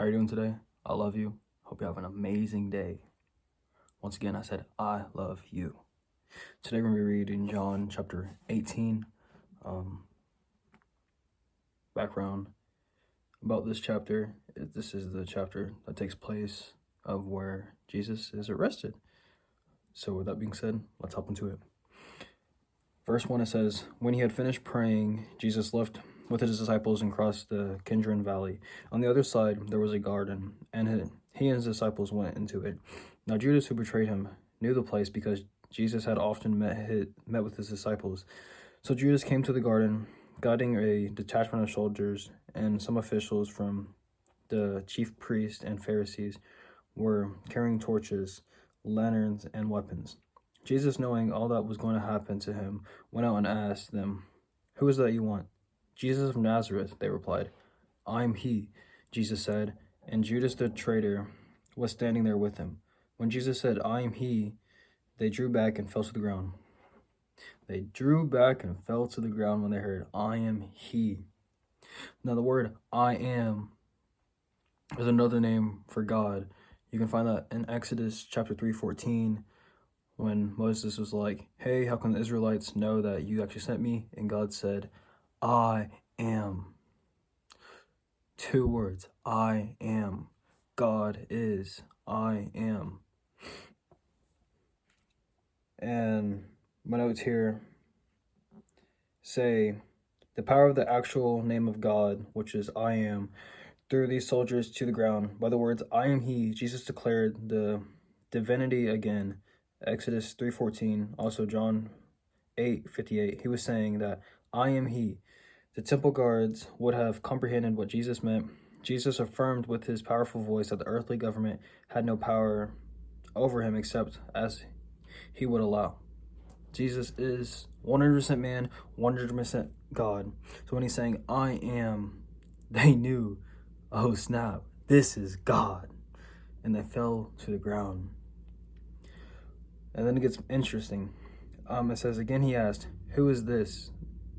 How are you doing today? I love you. Hope you have an amazing day. Once again, I said, I love you. Today we're going to be reading John chapter 18. Background about this chapter. This is the chapter that takes place of where Jesus is arrested. So with that being said, let's hop into it. Verse 1, it says, when he had finished praying, Jesus left with his disciples and crossed the Kidron Valley. On the other side, there was a garden, and he and his disciples went into it. Now Judas, who betrayed him, knew the place because Jesus had often met with his disciples. So Judas came to the garden, guiding a detachment of soldiers, and some officials from the chief priests and Pharisees were carrying torches, lanterns, and weapons. Jesus, knowing all that was going to happen to him, went out and asked them, "Who is that you want?" "Jesus of Nazareth," they replied. "I'm he," Jesus said, and Judas the traitor was standing there with him. When Jesus said, "I am he," they drew back and fell to the ground. They drew back and fell to the ground when they heard, "I am he." Now the word "I am" is another name for God. You can find that in Exodus chapter 3:14. When Moses was like, "Hey, how can the Israelites know that you actually sent me?" And God said, "I am." 2 words, I am. God is, I am. And my notes here say, the power of the actual name of God, which is I am, threw these soldiers to the ground. By the words, "I am he," Jesus declared the divinity again. Exodus 3:14, also John 8:58. He was saying that I am he. The temple guards would have comprehended what Jesus meant. Jesus affirmed with his powerful voice that the earthly government had no power over him except as he would allow. Jesus is 100% man, 100% God. So when he's saying I am, they knew, oh snap, this is God. And they fell to the ground. And then it gets interesting. It says, again he asked, "Who is this?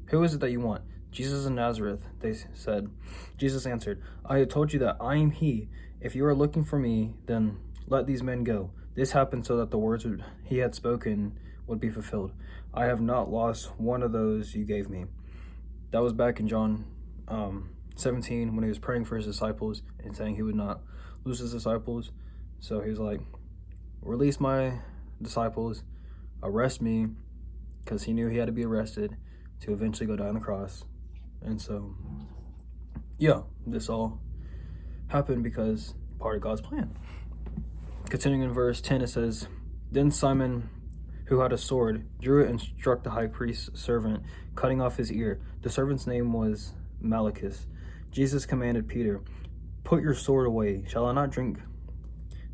Who is it that you want?" "Jesus of Nazareth," they said. Jesus answered, "I have told you that I am he. If you are looking for me, then let these men go." This happened so that the words he had spoken would be fulfilled. "I have not lost one of those you gave me." That was back in John 17 when he was praying for his disciples and saying he would not lose his disciples. So he was like, release my disciples, arrest me, because he knew he had to be arrested to eventually go die on the cross. And so, yeah, this all happened because part of God's plan. Continuing in verse 10, it says, then Simon, who had a sword, drew it and struck the high priest's servant, cutting off his ear. The servant's name was Malchus. Jesus commanded Peter, "Put your sword away. Shall I not drink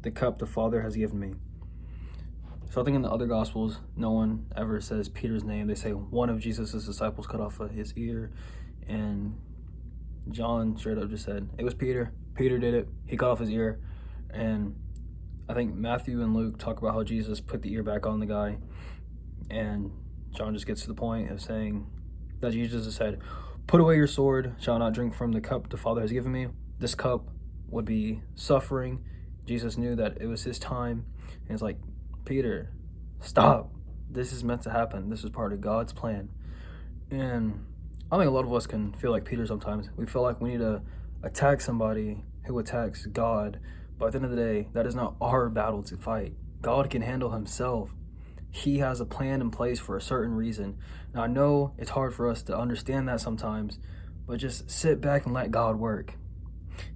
the cup the Father has given me?" So I think in the other Gospels, no one ever says Peter's name. They say one of Jesus' disciples cut off his ear. And John straight up just said, it was Peter. Peter did it. He cut off his ear. And I think Matthew and Luke talk about how Jesus put the ear back on the guy. And John just gets to the point of saying that Jesus has said, "Put away your sword. Shall I not drink from the cup the Father has given me?" This cup would be suffering. Jesus knew that it was his time. And it's like, Peter, stop. This is meant to happen. This is part of God's plan. And I think a lot of us can feel like Peter sometimes. We feel like we need to attack somebody who attacks God. But at the end of the day, that is not our battle to fight. God can handle himself. He has a plan in place for a certain reason. Now, I know it's hard for us to understand that sometimes, but just sit back and let God work.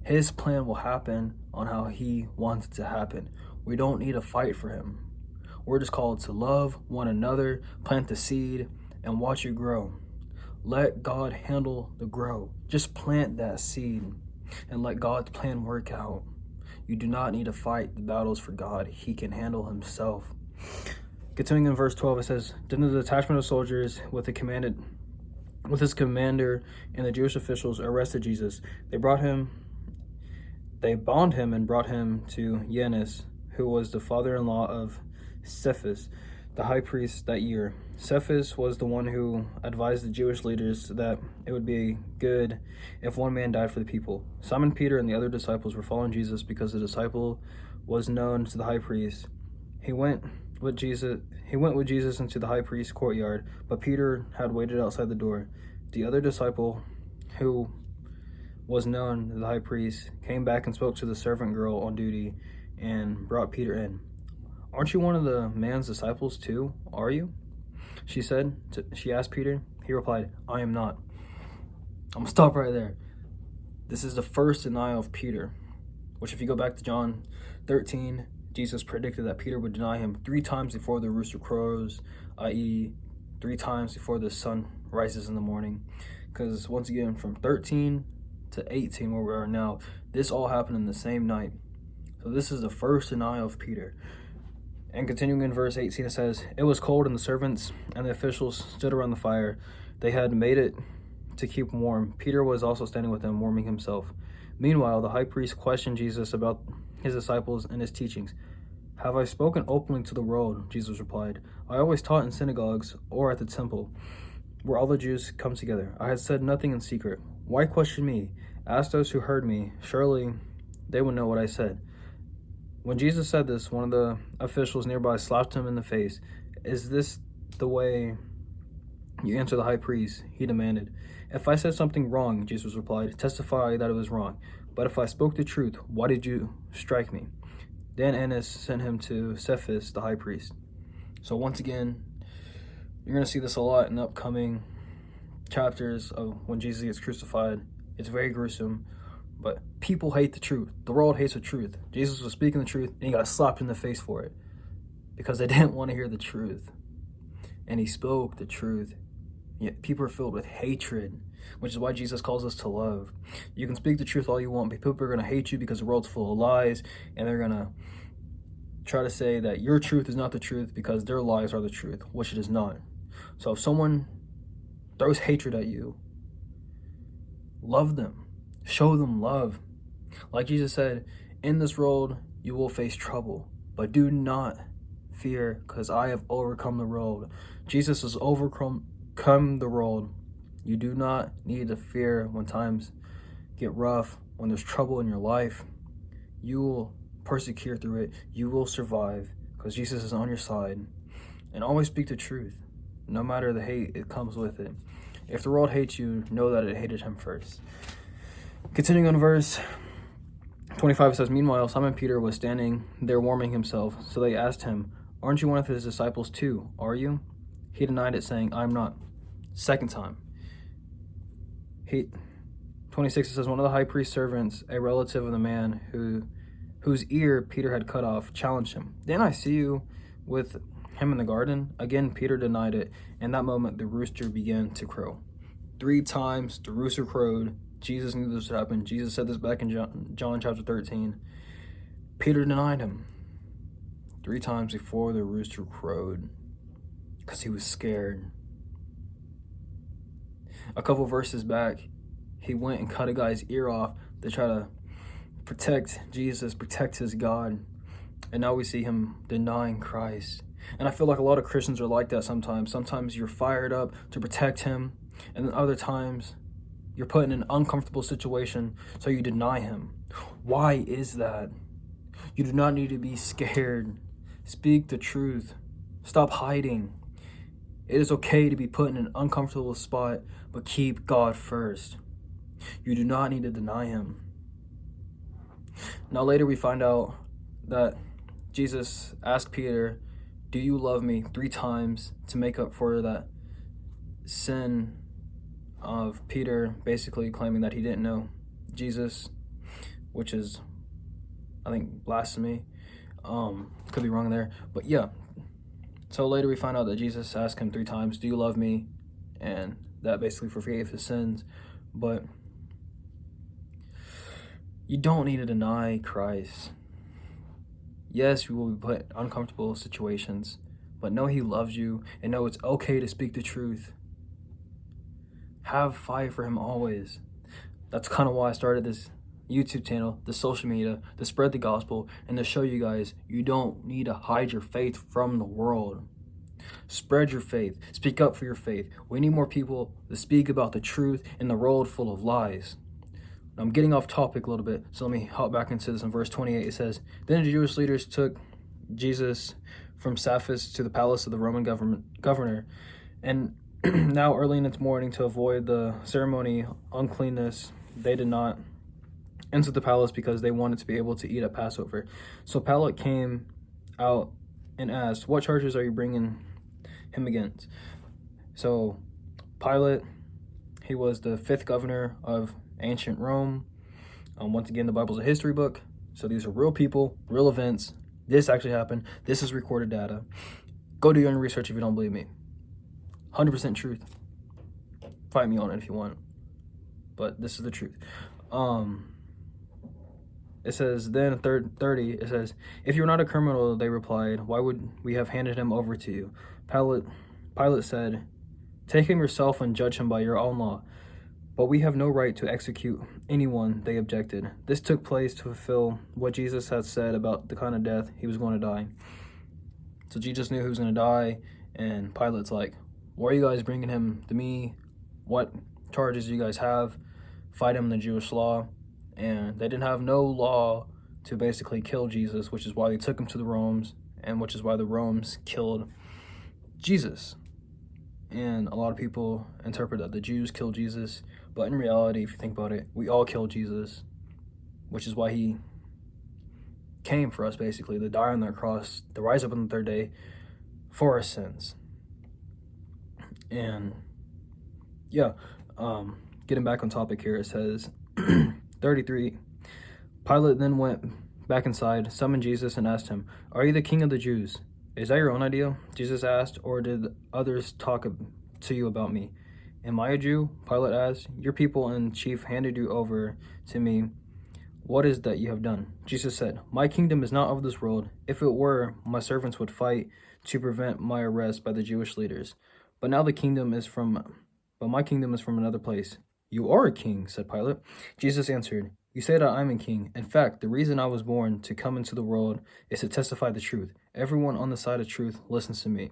His plan will happen on how he wants it to happen. We don't need to fight for him. We're just called to love one another, plant the seed, and watch it grow. Let God handle the grow. Just plant that seed and let God's plan work out. You do not need to fight the battles for God. He can handle himself. Continuing in verse 12, it says, then the detachment of soldiers with his commander and the Jewish officials arrested Jesus. They bound him and brought him to Yannis, who was the father-in-law of Cephas. the high priest that year. Cephas was the one who advised the Jewish leaders that it would be good if one man died for the people. Simon Peter and the other disciples were following Jesus because the disciple was known to the high priest. He went with Jesus into the high priest's courtyard, but Peter had waited outside the door. The other disciple, who was known to the high priest, came back and spoke to the servant girl on duty and brought Peter in. "Aren't you one of the man's disciples too, are you?" She asked Peter. He replied, "I am not." I'm gonna stop right there. This is the first denial of Peter, which if you go back to John 13, Jesus predicted that Peter would deny him 3 times before the rooster crows, i.e. 3 times before the sun rises in the morning. Because once again, from 13 to 18, where we are now, this all happened in the same night. So this is the first denial of Peter. And continuing in verse 18, it says, "It was cold, and the servants and the officials stood around the fire. They had made it to keep warm. Peter was also standing with them, warming himself. Meanwhile, the high priest questioned Jesus about his disciples and his teachings. 'Have I spoken openly to the world?' Jesus replied. 'I always taught in synagogues or at the temple, where all the Jews come together. I had said nothing in secret. Why question me? Ask those who heard me. Surely they will know what I said.' When Jesus said this, one of the officials nearby slapped him in the face. 'Is this the way you answer the high priest?' he demanded. 'If I said something wrong,' Jesus replied, 'testify that it was wrong. But if I spoke the truth, why did you strike me?' Then Annas sent him to Cephas, the high priest." So once again, you're going to see this a lot in the upcoming chapters of when Jesus gets crucified. It's very gruesome, but people hate the truth. The world hates the truth. Jesus was speaking the truth, and he got slapped in the face for it because they didn't want to hear the truth. And he spoke the truth. Yet people are filled with hatred, which is why Jesus calls us to love. You can speak the truth all you want, but people are going to hate you because the world's full of lies, and they're going to try to say that your truth is not the truth because their lies are the truth, which it is not. So if someone throws hatred at you, love them. Show them love. Like Jesus said, in this world you will face trouble, but do not fear, because I have overcome the world. Jesus has overcome the world. You do not need to fear when times get rough, when there's trouble in your life. You will persevere through it. You will survive because Jesus is on your side. And always speak the truth, no matter the hate it comes with it. If the world hates you, know that it hated him first. Continuing on verse 25, it says, "Meanwhile, Simon Peter was standing there warming himself. So they asked him, 'Aren't you one of his disciples too, are you?' He denied it, saying, 'I'm not.' Second time. 26, it says, "One of the high priest's servants, a relative of the man whose ear Peter had cut off, challenged him. 'Didn't I see you with him in the garden?' Again, Peter denied it. In that moment, the rooster began to crow." 3 times the rooster crowed. Jesus knew this would happen. Jesus said this back in John chapter 13. Peter denied him 3 times before the rooster crowed because he was scared. A couple verses back, he went and cut a guy's ear off to try to protect Jesus, protect his God. And now we see him denying Christ. And I feel like a lot of Christians are like that sometimes. Sometimes you're fired up to protect him, and then other times you're put in an uncomfortable situation, so you deny him. Why is that? You do not need to be scared. Speak the truth. Stop hiding. It is okay to be put in an uncomfortable spot, but keep God first. You do not need to deny him. Now later we find out that Jesus asked Peter, "Do you love me?" 3 times to make up for that sin of Peter basically claiming that he didn't know Jesus, which is, I think, blasphemy. Could be wrong there, but yeah. So later we find out that Jesus asked him 3 times, "Do you love me?" And that basically forgave his sins. But you don't need to deny Christ. Yes, you will be put in uncomfortable situations, but know he loves you, and know it's okay to speak the truth. Have fight for him always. That's kind of why I started this YouTube channel, the social media, to spread the gospel and to show you guys you don't need to hide your faith from the world. Spread your faith. Speak up for your faith. We need more people to speak about the truth in the world full of lies. I'm getting off topic a little bit, so let me hop back into this. In verse 28, it says, Then the Jewish leaders took Jesus from Sapphias to the palace of the Roman governor, and now early in its morning, to avoid the ceremony uncleanness, they did not enter the palace because they wanted to be able to eat at Passover. So Pilate came out and asked, What charges are you bringing him against? So Pilate, he was the 5th governor of ancient Rome. Once again, the Bible's a history book, so these are real people, real events. This actually happened. This is recorded data. Go do your own research if you don't believe me. 100% truth. Fight me on it if you want, but this is the truth. It says, then 30, it says, If you're not a criminal, they replied, why would we have handed him over to you? Pilate said, Take him yourself and judge him by your own law. But we have no right to execute anyone, they objected. This took place to fulfill what Jesus had said about the kind of death he was going to die. So Jesus knew he was going to die, and Pilate's like, why are you guys bringing him to me? What charges do you guys have? Fight him in the Jewish law. And they didn't have no law to basically kill Jesus, which is why they took him to the Romans, and which is why the Romans killed Jesus. And a lot of people interpret that the Jews killed Jesus, but in reality, if you think about it, we all killed Jesus, which is why he came for us, basically, to die on the cross, to rise up on the 3rd day for our sins. And yeah, getting back on topic here, it says 33, Pilate then went back inside, summoned Jesus, and asked him, Are you the king of the Jews? Is that your own idea? Jesus asked, or did others talk to you about me? Am I a Jew? Pilate asked. Your people and chief handed you over to me. What is that you have done? Jesus said, My kingdom is not of this world. If it were, my servants would fight to prevent my arrest by the Jewish leaders. But now my kingdom is from another place. You are a king, said Pilate. Jesus answered, You say that I'm a king. In fact, the reason I was born to come into the world is to testify the truth. Everyone on the side of truth listens to me.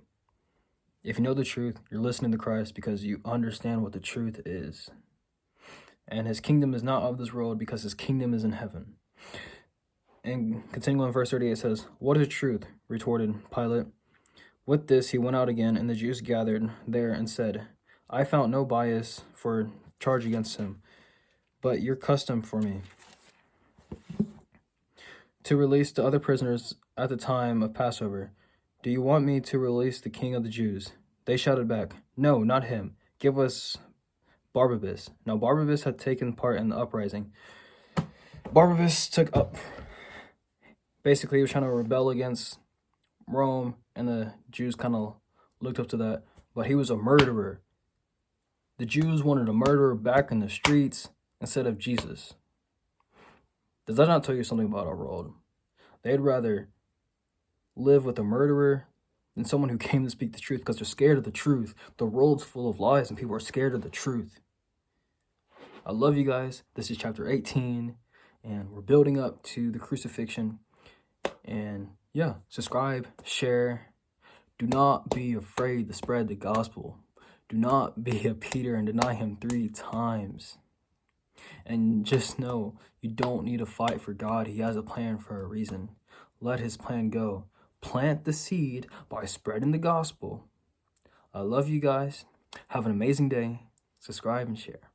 If you know the truth, you're listening to Christ because you understand what the truth is. And his kingdom is not of this world because his kingdom is in heaven. And continuing on verse 38, it says, What is truth? Retorted Pilate. With this, he went out again, and the Jews gathered there and said, I found no bias for charge against him, but your custom for me to release the other prisoners at the time of Passover. Do you want me to release the king of the Jews? They shouted back, No, not him. Give us Barabbas. Now Barabbas had taken part in the uprising. Barabbas took up. Basically, he was trying to rebel against Rome, and the Jews kind of looked up to that. But he was a murderer. The Jews wanted a murderer back in the streets instead of Jesus. Does that not tell you something about our world? They'd rather live with a murderer than someone who came to speak the truth because they're scared of the truth. The world's full of lies and people are scared of the truth. I love you guys. This is chapter 18 and we're building up to the crucifixion. And yeah, subscribe, share. Do not be afraid to spread the gospel. Do not be a Peter and deny him 3 times. And just know, you don't need to fight for God. He has a plan for a reason. Let his plan go. Plant the seed by spreading the gospel. I love you guys. Have an amazing day. Subscribe and share.